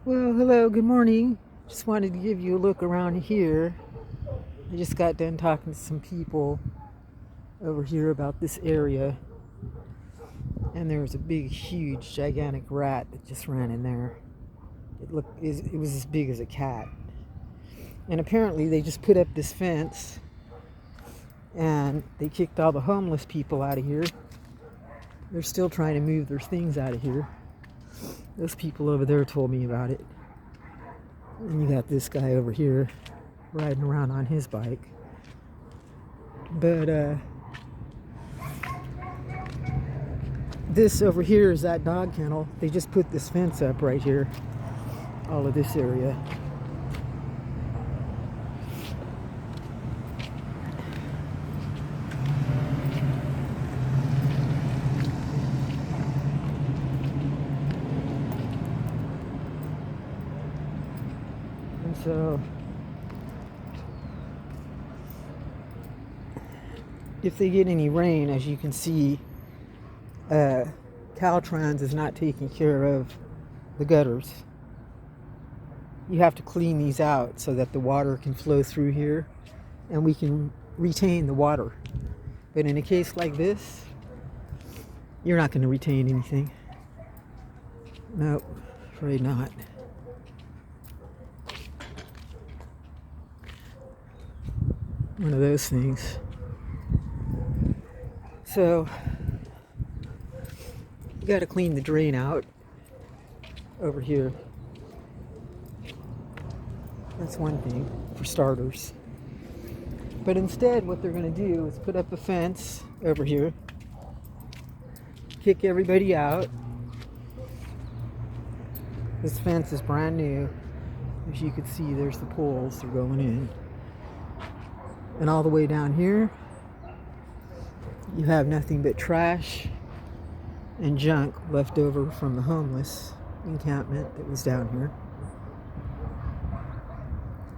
Well, hello, good morning. Just wanted to give you a look around here. I just got done talking to some people over here about this area, and there was a big, huge, gigantic rat that just ran in there. It was as big as a cat. And apparently they just put up this fence and they kicked all the homeless people out of here. They're still trying to move their things out of here. Those people over there told me about it. And you got this guy over here riding around on his bike. But this over here is that dog kennel. They just put this fence up right here. All of this area. And so if they get any rain, as you can see, Caltrans is not taking care of the gutters. You have to clean these out so that the water can flow through here and we can retain the water. But in a case like this, you're not going to retain anything. Nope, afraid not. One of those things. So you got to clean the drain out over here. That's one thing, for starters. But instead, what they're going to do is put up a fence over here, kick everybody out. This fence is brand new. As you can see, there's the poles, they're going in. And all the way down here, you have nothing but trash and junk left over from the homeless encampment that was down here.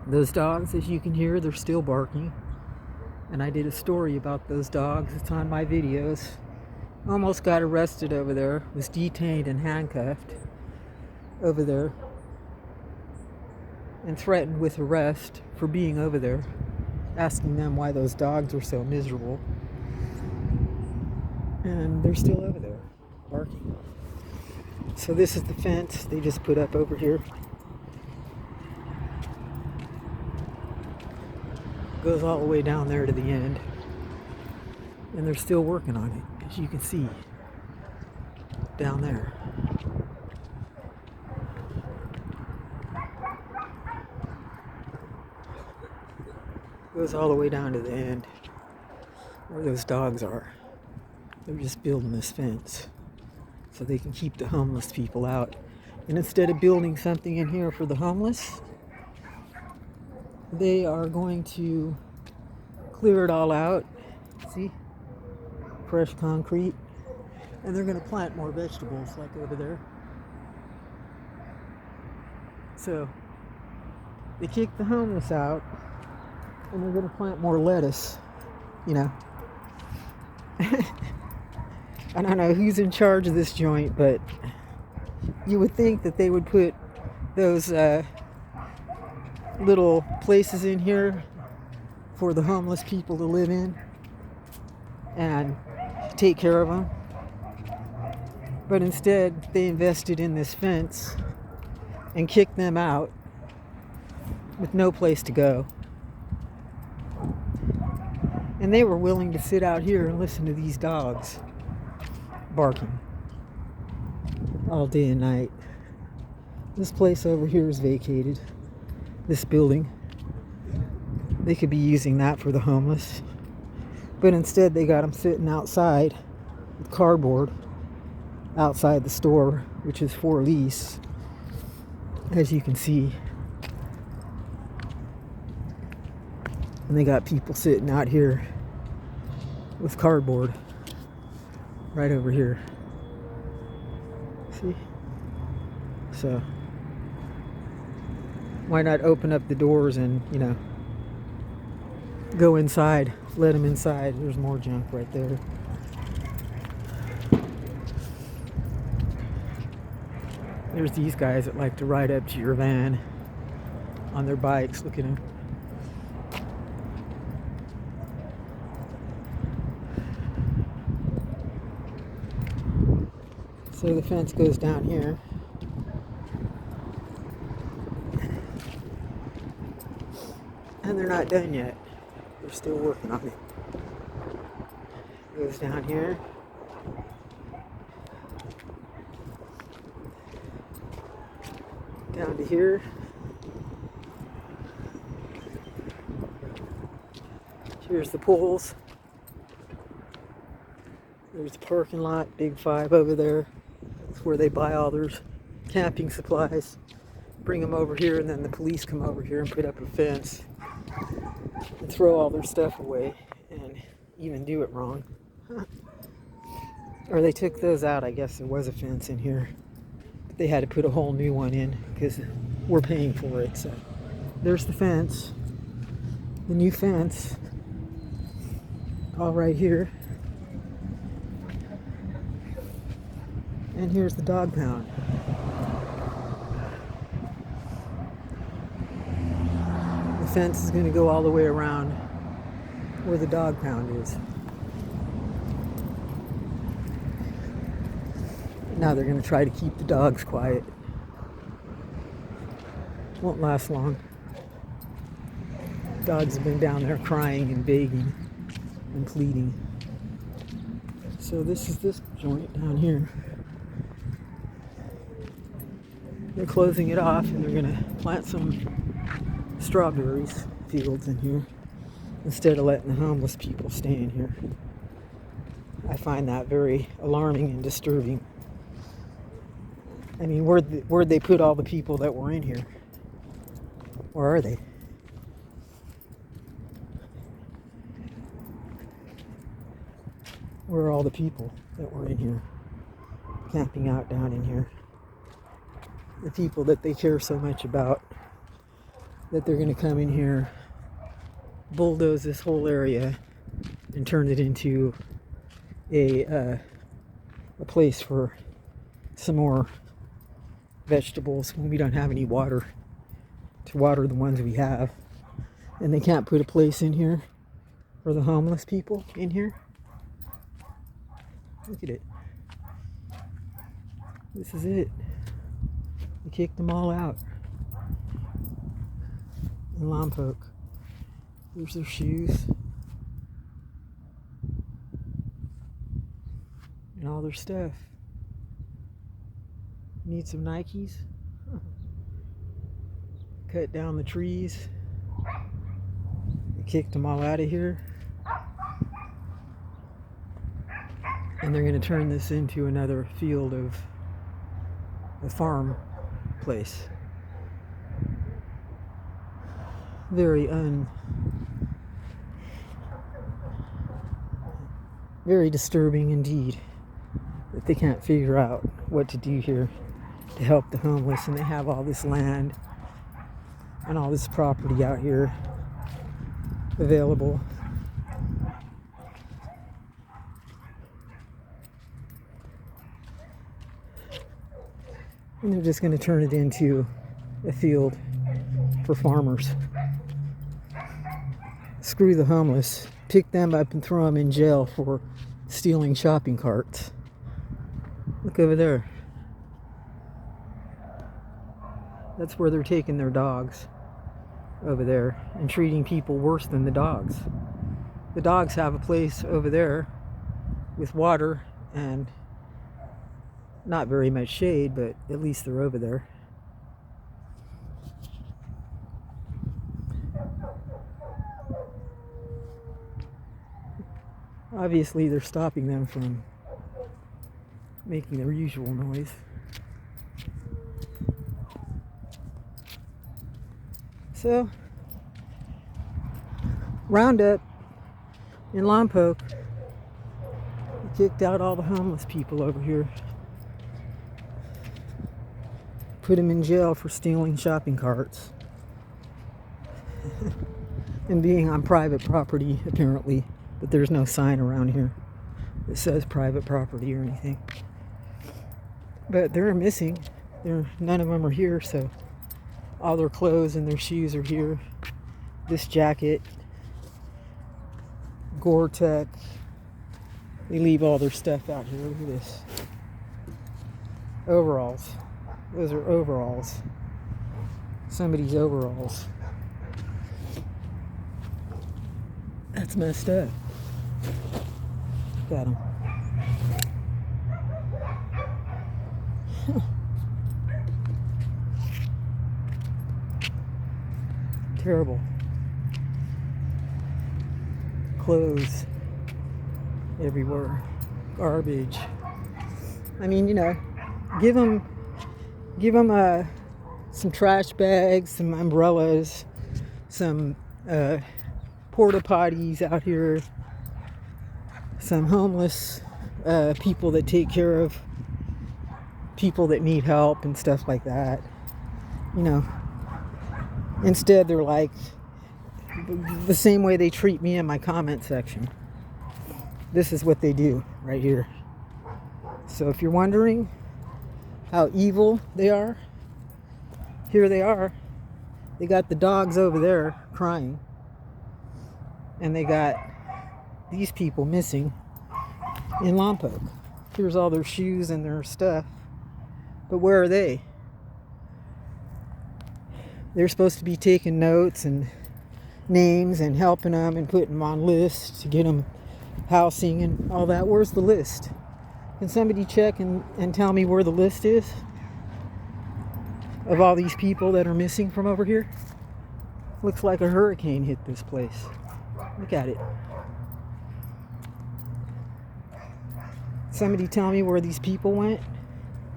Those dogs, as you can hear, they're still barking. And I did a story about those dogs. It's on my videos. Almost got arrested over there. Was detained and handcuffed over there. And threatened with arrest for being over there. Asking them why those dogs are so miserable. And they're still over there, barking. So this is the fence they just put up over here. Goes all the way down there to the end. And they're still working on it, as you can see. Down there. Goes all the way down to the end where those dogs are. They're just building this fence so they can keep the homeless people out. And instead of building something in here for the homeless, they are going to clear it all out. See? Fresh concrete. And they're going to plant more vegetables like over there. So they kick the homeless out and they're going to plant more lettuce, you know. I don't know who's in charge of this joint, but you would think that they would put those little places in here for the homeless people to live in and take care of them. But instead, they invested in this fence and kicked them out with no place to go. And they were willing to sit out here and listen to these dogs barking all day and night. This place over here is vacated. This building. They could be using that for the homeless. But instead they got them sitting outside with cardboard outside the store, which is for lease, as you can see. And they got people sitting out here with cardboard right over here. See? So why not open up the doors and, you know, go inside, let them inside. There's more junk right there. There's these guys that like to ride up to your van on their bikes. Look at them. So the fence goes down here. And they're not done yet. They're still working on it. Goes down here. Down to here. Here's the poles. There's the parking lot, Big 5 over there. That's where they buy all their camping supplies. Bring them over here, and then the police come over here and put up a fence and throw all their stuff away and even do it wrong. Or they took those out. I guess there was a fence in here. But they had to put a whole new one in because we're paying for it. So there's the fence. The new fence. All right here. And here's the dog pound. The fence is going to go all the way around where the dog pound is. Now they're going to try to keep the dogs quiet. Won't last long. Dogs have been down there crying and begging and pleading. So this is this joint down here. They're closing it off, and they're going to plant some strawberries fields in here instead of letting the homeless people stay in here. I find that very alarming and disturbing. I mean, where'd they put all the people that were in here? Where are they? Where are all the people that were in here, camping out down in here? The people that they care so much about, that they're going to come in here, bulldoze this whole area, and turn it into a place for some more vegetables when we don't have any water to water the ones we have. And they can't put a place in here for the homeless people in here. Look at it. This is it. They kicked them all out in Lompoc. Here's their shoes and all their stuff. Need some Nikes. Cut down the trees. They kicked them all out of here. And they're going to turn this into another field of a farm place. Very disturbing indeed that they can't figure out what to do here to help the homeless, and they have all this land and all this property out here available. And they're just going to turn it into a field for farmers. Screw the homeless. Pick them up and throw them in jail for stealing shopping carts. Look over there. That's where they're taking their dogs. Over there. And treating people worse than the dogs. The dogs have a place over there with water and not very much shade, but at least they're over there. Obviously, they're stopping them from making their usual noise. So, Roundup in Lompoc kicked out all the homeless people over here. Put them in jail for stealing shopping carts. And being on private property, apparently. But there's no sign around here that says private property or anything. But they're missing. None of them are here, so all their clothes and their shoes are here. This jacket, Gore-Tex. They leave all their stuff out here. Look at this. Overalls. Those are overalls. Somebody's overalls. That's messed up. Got him. Terrible. Clothes everywhere. Garbage. I mean, you know, give them some trash bags, some umbrellas, some porta potties out here, some homeless people that take care of people that need help and stuff like that. You know, instead they're like the same way they treat me in my comment section. This is what they do right here. So if you're wondering how evil they are, here they are. They got the dogs over there crying, and they got these people missing in Lompoc. Here's all their shoes and their stuff, but where are they? They're supposed to be taking notes and names and helping them and putting them on lists to get them housing and all that. Where's the list? Can somebody check and tell me where the list is of all these people that are missing from over here? Looks like a hurricane hit this place. Look at it. Somebody tell me where these people went,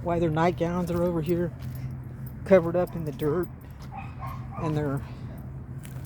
why their nightgowns are over here covered up in the dirt, and their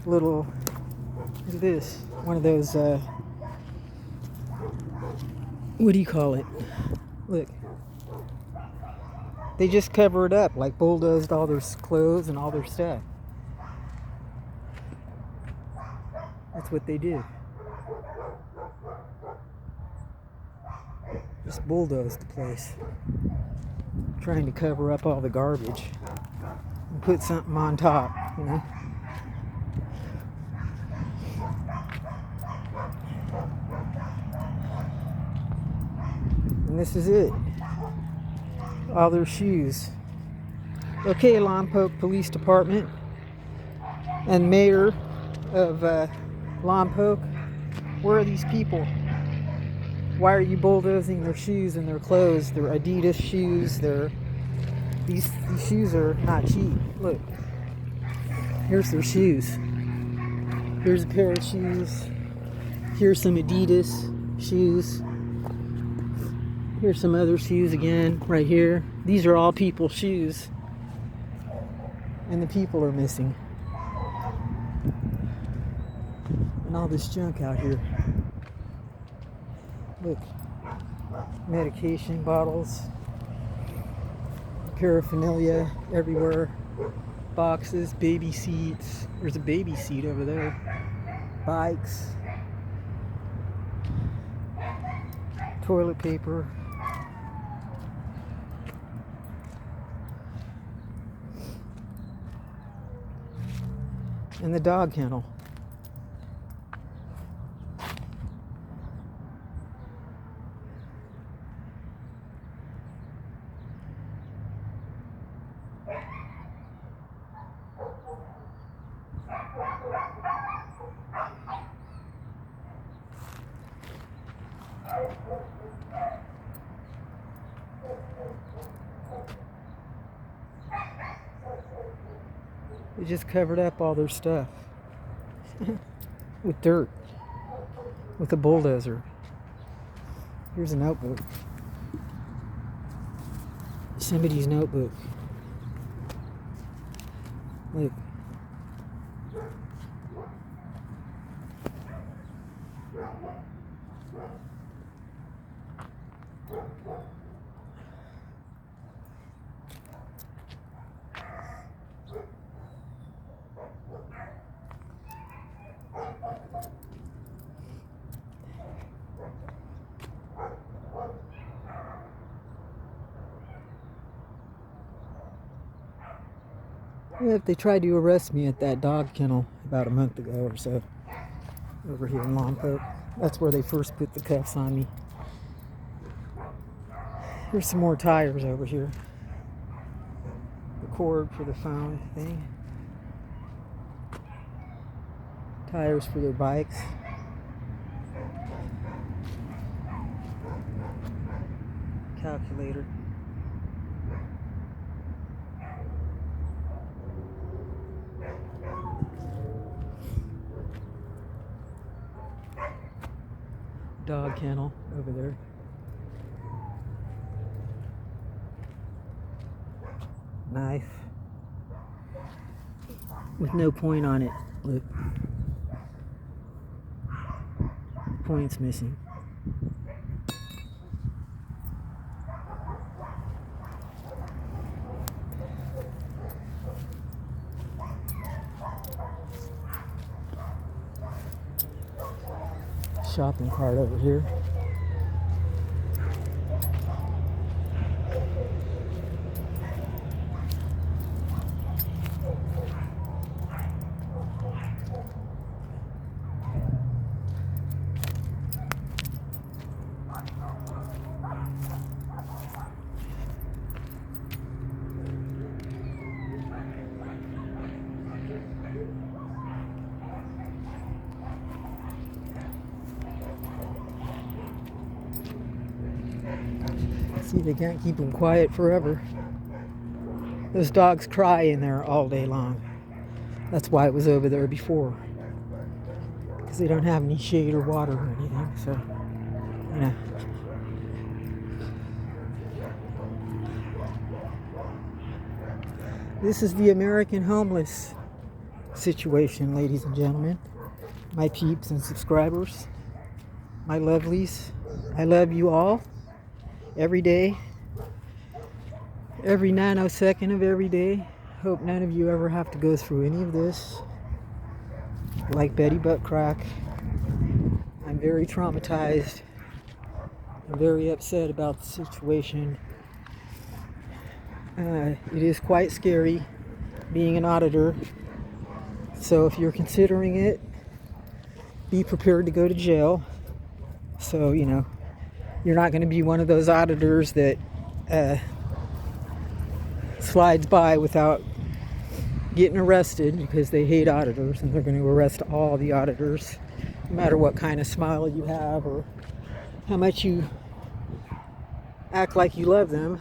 little, look at this, one of those what do you call it? Look, they just cover it up, like bulldozed all their clothes and all their stuff. That's what they do. Just bulldozed the place, trying to cover up all the garbage and put something on top, you know. And this is it. All their shoes. Okay, Lompoc Police Department and Mayor of Lompoc, where are these people? Why are you bulldozing their shoes and their clothes? Their Adidas shoes. These shoes are not cheap. Look, here's their shoes. Here's a pair of shoes. Here's some Adidas shoes. Here's some other shoes again, right here. These are all people's shoes. And the people are missing. And all this junk out here. Look. Medication bottles. Paraphernalia everywhere. Boxes, baby seats. There's a baby seat over there. Bikes. Toilet paper. And the dog kennel. They just covered up all their stuff with dirt, with a bulldozer. Here's a notebook. Somebody's notebook. Look. Yeah, they tried to arrest me at that dog kennel about a month ago or so over here in Lompoc. That's where they first put the cuffs on me. Here's some more tires over here. The cord for the phone thing. Tires for their bikes. Calculator. Dog kennel over there. Knife with no point on it. Look, point's missing. Shopping cart over here. See, they can't keep them quiet forever. Those dogs cry in there all day long. That's why it was over there before. Because they don't have any shade or water or anything, so, you know. This is the American homeless situation, ladies and gentlemen. My peeps and subscribers. My lovelies. I love you all. Every day. Every nanosecond of every day. Hope none of you ever have to go through any of this. Like Betty Butt Crack. I'm very traumatized. I'm very upset about the situation. It is quite scary being an auditor. So if you're considering it, be prepared to go to jail. So, you know, you're not going to be one of those auditors that slides by without getting arrested, because they hate auditors and they're going to arrest all the auditors, no matter what kind of smile you have or how much you act like you love them.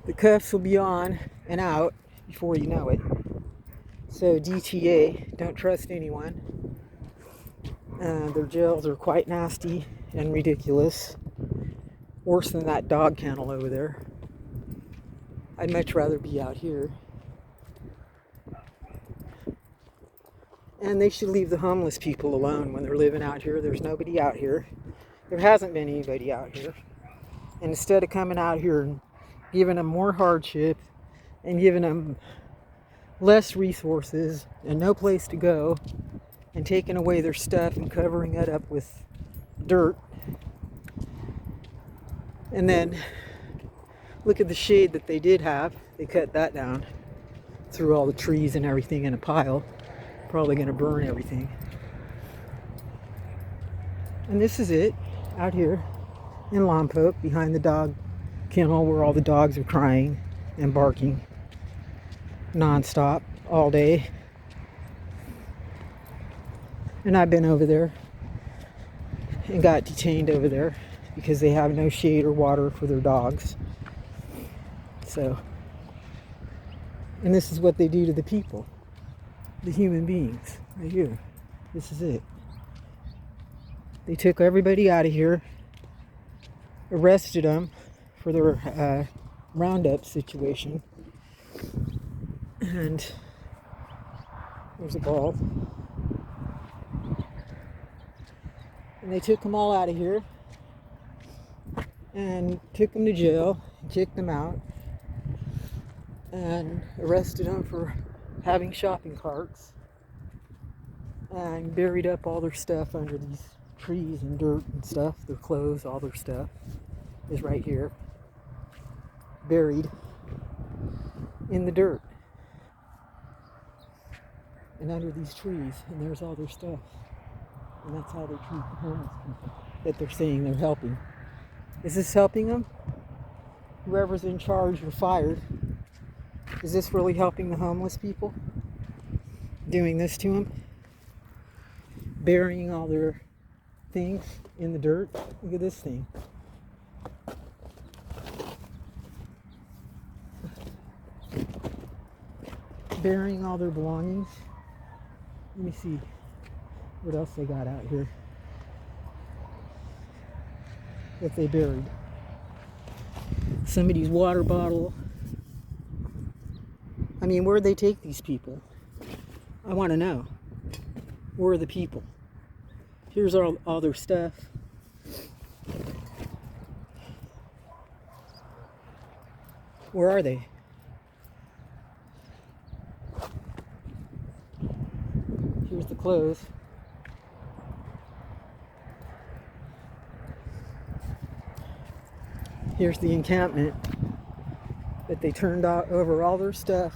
The cuffs will be on and out before you know it. So DTA, don't trust anyone. Their jails are quite nasty and ridiculous. Worse than that dog kennel over there. I'd much rather be out here. And they should leave the homeless people alone when they're living out here. There's nobody out here. There hasn't been anybody out here. And instead of coming out here and giving them more hardship and giving them less resources and no place to go and taking away their stuff and covering it up with dirt. And then look at the shade that they did have. They cut that down. Threw all the trees and everything in a pile. Probably going to burn everything. And this is it out here in Lompoc, behind the dog kennel where all the dogs are crying and barking non-stop all day. And I've been over there and got detained over there because they have no shade or water for their dogs. So, and this is what they do to the people, the human beings, right here. This is it. They took everybody out of here, arrested them for their roundup situation, and there's a ball. And they took them all out of here and took them to jail and kicked them out and arrested them for having shopping carts and buried up all their stuff under these trees and dirt and stuff. Their clothes, all their stuff is right here, buried in the dirt. and under these trees, and there's all their stuff. And that's how they treat the homeless people that they're saying they're helping. Is this helping them? Whoever's in charge or fired, is this really helping the homeless people? Doing this to them? Burying all their things in the dirt? Look at this thing. Burying all their belongings. Let me see what else they got out here that they buried. Somebody's water bottle. I mean, where'd they take these people? I want to know. Where are the people? Here's all their stuff. Where are they? Here's the clothes. Here's the encampment that they turned over all their stuff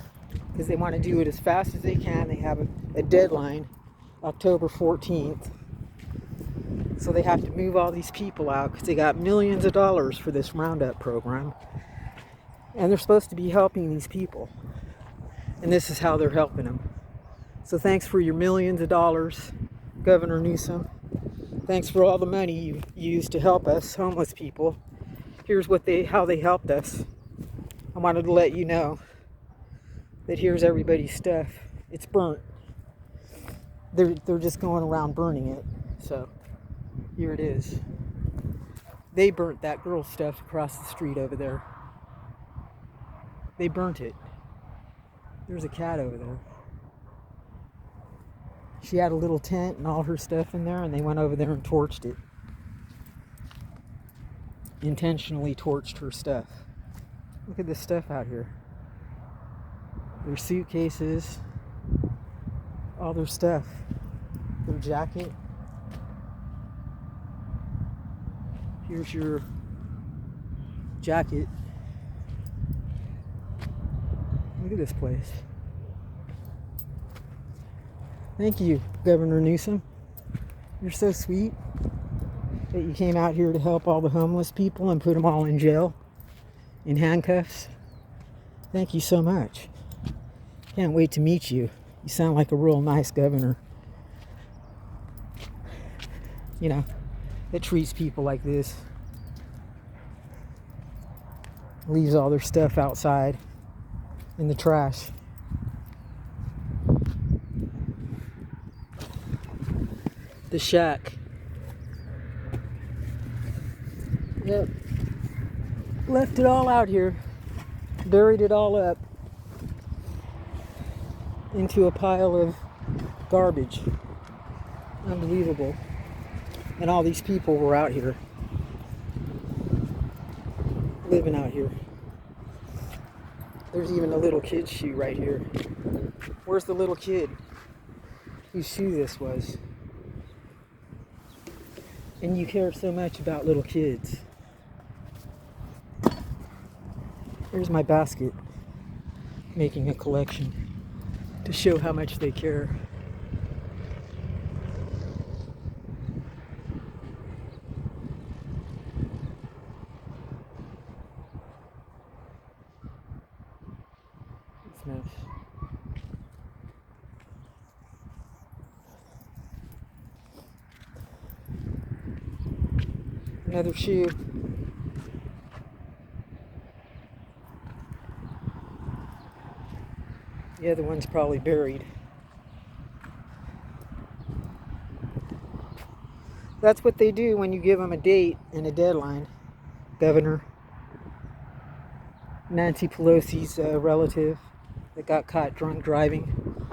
because they want to do it as fast as they can. They have a deadline, October 14th. So they have to move all these people out because they got millions of dollars for this Roundup program. And they're supposed to be helping these people. And this is how they're helping them. So thanks for your millions of dollars, Governor Newsom. Thanks for all the money you used to help us, homeless people. Here's how they helped us. I wanted to let you know that here's everybody's stuff. It's burnt. They're just going around burning it. So here it is. They burnt that girl's stuff across the street over there. They burnt it. There's a cat over there. She had a little tent and all her stuff in there, and they went over there and torched it. Intentionally torched her stuff. Look at this stuff out here. Their suitcases, all their stuff. Their jacket. Here's your jacket. Look at this place. Thank you, Governor Newsom. You're so sweet that you came out here to help all the homeless people and put them all in jail, in handcuffs. Thank you so much. Can't wait to meet you. You sound like a real nice governor. You know, that treats people like this. Leaves all their stuff outside in the trash. The shack. Yep. Left it all out here. Buried it all up into a pile of garbage. Unbelievable. And all these people were out here. Living out here. There's even a little kid's shoe right here. Where's the little kid whose shoe this was? And you care so much about little kids. Here's my basket, making a collection to show how much they care. It's nice. Another shoe. The other one's probably buried. That's what they do when you give them a date and a deadline, Governor. Nancy Pelosi's relative that got caught drunk driving,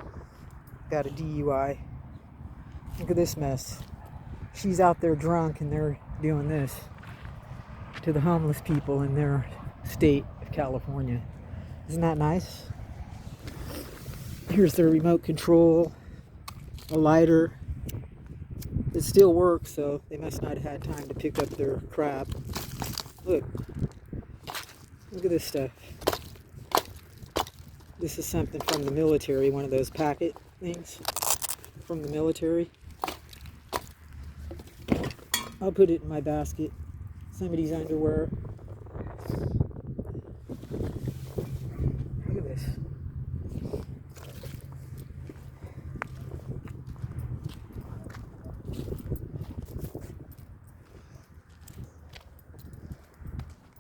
got a DUI. Look at this mess. She's out there drunk and they're doing this to the homeless people in their state of California. Isn't that nice? Here's their remote control, a lighter. It still works, so they must not have had time to pick up their crap. Look at this stuff. This is something from the military, one of those packet things from the military. I'll put it in my basket. Somebody's underwear. Look at this.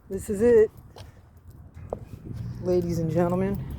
This is it, ladies and gentlemen.